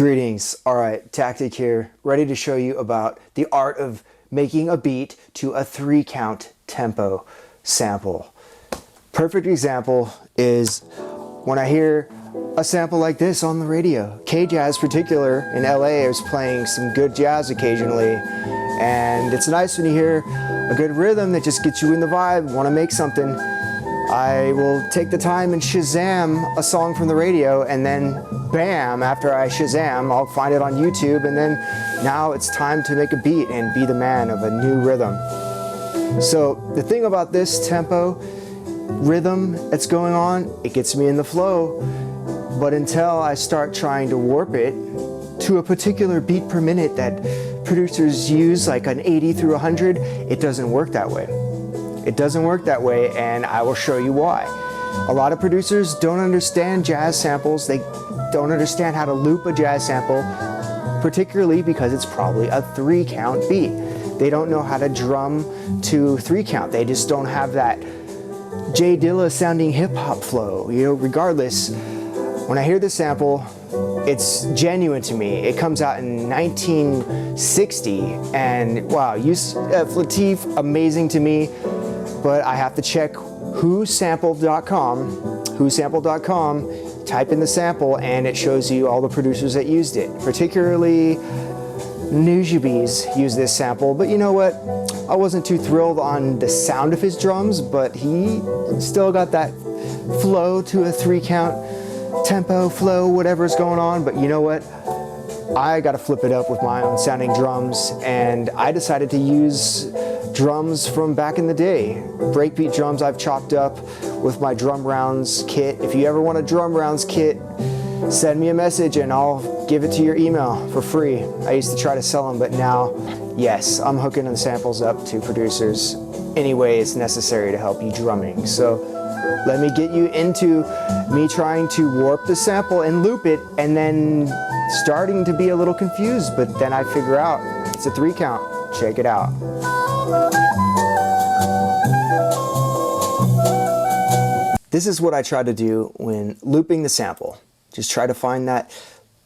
Greetings. All right, TactiK here, ready to show you about the art of making a beat to a 3-count tempo sample. Perfect example is when I hear a sample like this on the radio. K-Jazz particular in LA is playing some good jazz occasionally, and it's nice when you hear a good rhythm that just gets you in the vibe, want to make something. I will take the time and Shazam a song from the radio, and then bam, after I Shazam, I'll find it on YouTube, and then now it's time to make a beat and be the man of a new rhythm. So the thing about this tempo rhythm that's going on, it gets me in the flow, but until I start trying to warp it to a particular beat per minute that producers use, like an 80 through 100, it doesn't work that way. It doesn't work that way, and I will show you why. A lot of producers don't understand jazz samples. They don't understand how to loop a jazz sample, particularly because it's probably a 3-count beat. They don't know how to drum to 3-count. They just don't have that J Dilla sounding hip hop flow. You know, regardless, when I hear this sample, it's genuine to me. It comes out in 1960, and wow, Latif, amazing to me. But I have to check whosampled.com, type in the sample, and it shows you all the producers that used it. Particularly Nujabes used this sample, but you know what? I wasn't too thrilled on the sound of his drums, but he still got that flow to a 3-count tempo, flow, whatever's going on. But you know what? I gotta flip it up with my own sounding drums, and I decided to use drums from back in the day. Breakbeat drums I've chopped up with my drum rounds kit. If you ever want a drum rounds kit, send me a message and I'll give it to your email for free. I used to try to sell them, but now, yes, I'm hooking the samples up to producers any way it's necessary to help you drumming. So let me get you into me trying to warp the sample and loop it, and then starting to be a little confused, but then I figure out it's a 3-count. Check it out. This is what I try to do when looping the sample. Just try to find that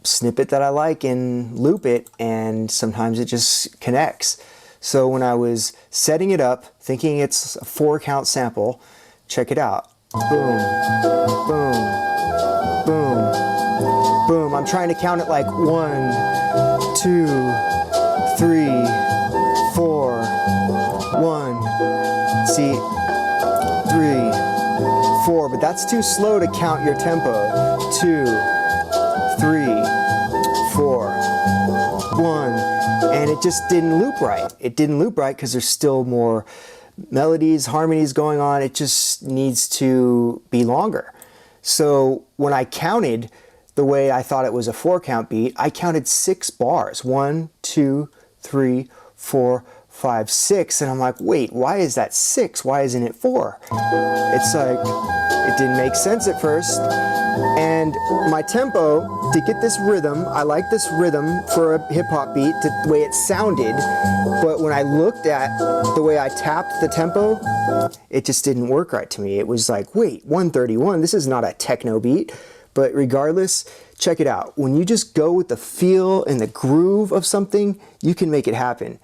snippet that I like and loop it, and sometimes it just connects. So when I was setting it up, thinking it's a 4-count sample, check it out. Boom, boom, boom, boom. I'm trying to count it like 1, 2, 3, 4, 1, see, 3, 4, but that's too slow to count your tempo. 2, 3, 4, 1, and it just didn't loop right. It didn't loop right because there's still more melodies, harmonies going on. It just needs to be longer. So when I counted the way I thought it was a 4-count beat, I counted 6 bars. 1, 2, 3, 4, 5, 6, and I'm like, wait, why is that 6? Why isn't it 4? It's like, it didn't make sense at first. And my tempo, to get this rhythm, I like this rhythm for a hip-hop beat, the way it sounded, but when I looked at the way I tapped the tempo, it just didn't work right to me. It was like, wait, 131, this is not a techno beat. But regardless, check it out. When you just go with the feel and the groove of something, you can make it happen.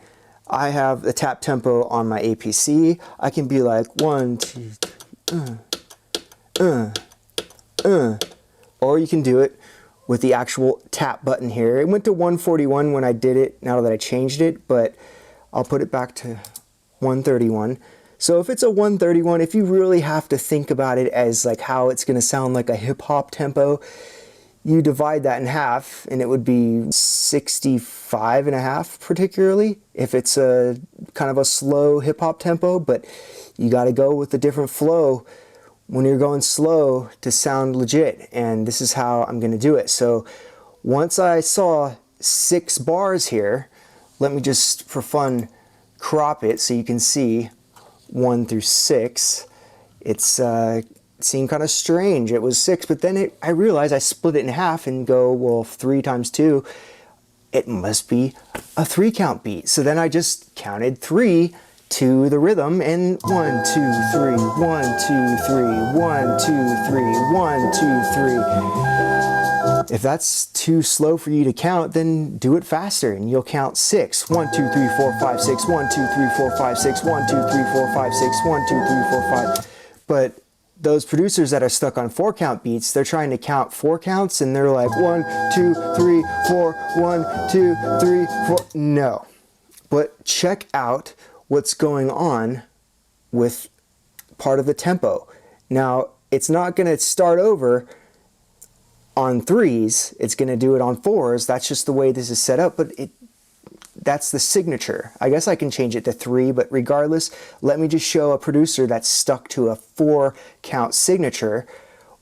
I have the tap tempo on my APC. I can be like 1, 2, 3, or you can do it with the actual tap button here. It went to 141 when I did it, now that I changed it, but I'll put it back to 131. So if it's a 131, if you really have to think about it as like how it's gonna sound like a hip hop tempo, you divide that in half and it would be 65.5 particularly, if it's a kind of a slow hip hop tempo, but you gotta go with a different flow when you're going slow to sound legit, and this is how I'm gonna do it. So once I saw 6 bars here, let me just for fun crop it so you can see 1 through 6. It's seemed kind of strange. It was 6, but then I realized I split it in half and go, well, 3 times 2, it must be a 3-count beat. So then I just counted 3 to the rhythm, and 1, 2, 3, 1, 2, 3, 1, 2, 3, 1, 2, 3. If that's too slow for you to count, then do it faster and you'll count 6. 1, 2, 3, 4, 5, 6. 1, 2, 3, 4, 5, 6. 1, 2, 3, 4, 5, 6. 1, 2, 3, 4, 5. But those producers that are stuck on 4 count beats, they're trying to count 4 counts and they're like 1, 2, 3, 4, 1, 2, 3, 4. No. But check out what's going on with part of the tempo. Now, it's not going to start over on 3s, it's going to do it on 4s. That's just the way this is set up, but that's the signature. I guess I can change it to 3, but regardless, let me just show a producer that's stuck to a 4 count signature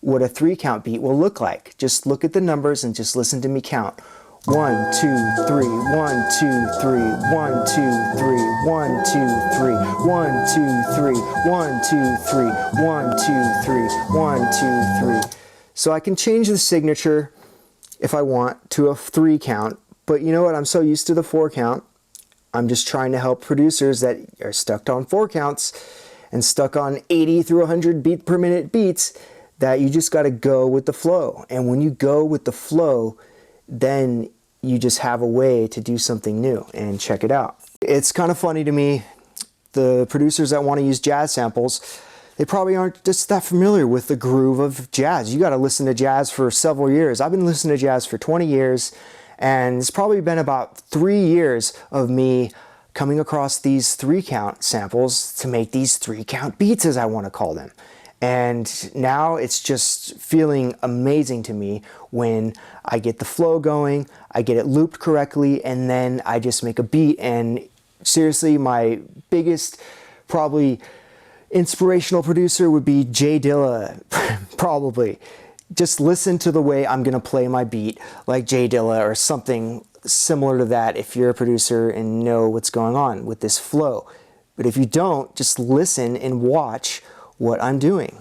what a 3 count beat will look like. Just look at the numbers and just listen to me count. 1, 2, 3, 1, 2, 3, 1, 2, 3, 1, 2, 3, 1, 2, 3, 1, 2, 3, 1, 2, 3, 1, 2, 3. So I can change the signature if I want to a 3 count, but you know what? I'm so used to the 4 count. I'm just trying to help producers that are stuck on 4 counts and stuck on 80 through 100 beat per minute beats that you just got to go with the flow. And when you go with the flow, then you just have a way to do something new, and check it out. It's kind of funny to me, the producers that want to use jazz samples, they probably aren't just that familiar with the groove of jazz. You got to listen to jazz for several years. I've been listening to jazz for 20 years, and it's probably been about 3 years of me coming across these 3 count samples to make these 3 count beats, as I want to call them. And now it's just feeling amazing to me when I get the flow going, I get it looped correctly, and then I just make a beat. And seriously, my biggest probably inspirational producer would be Jay Dilla, probably. Just listen to the way I'm gonna play my beat like Jay Dilla or something similar to that if you're a producer and know what's going on with this flow. But if you don't, just listen and watch what I'm doing.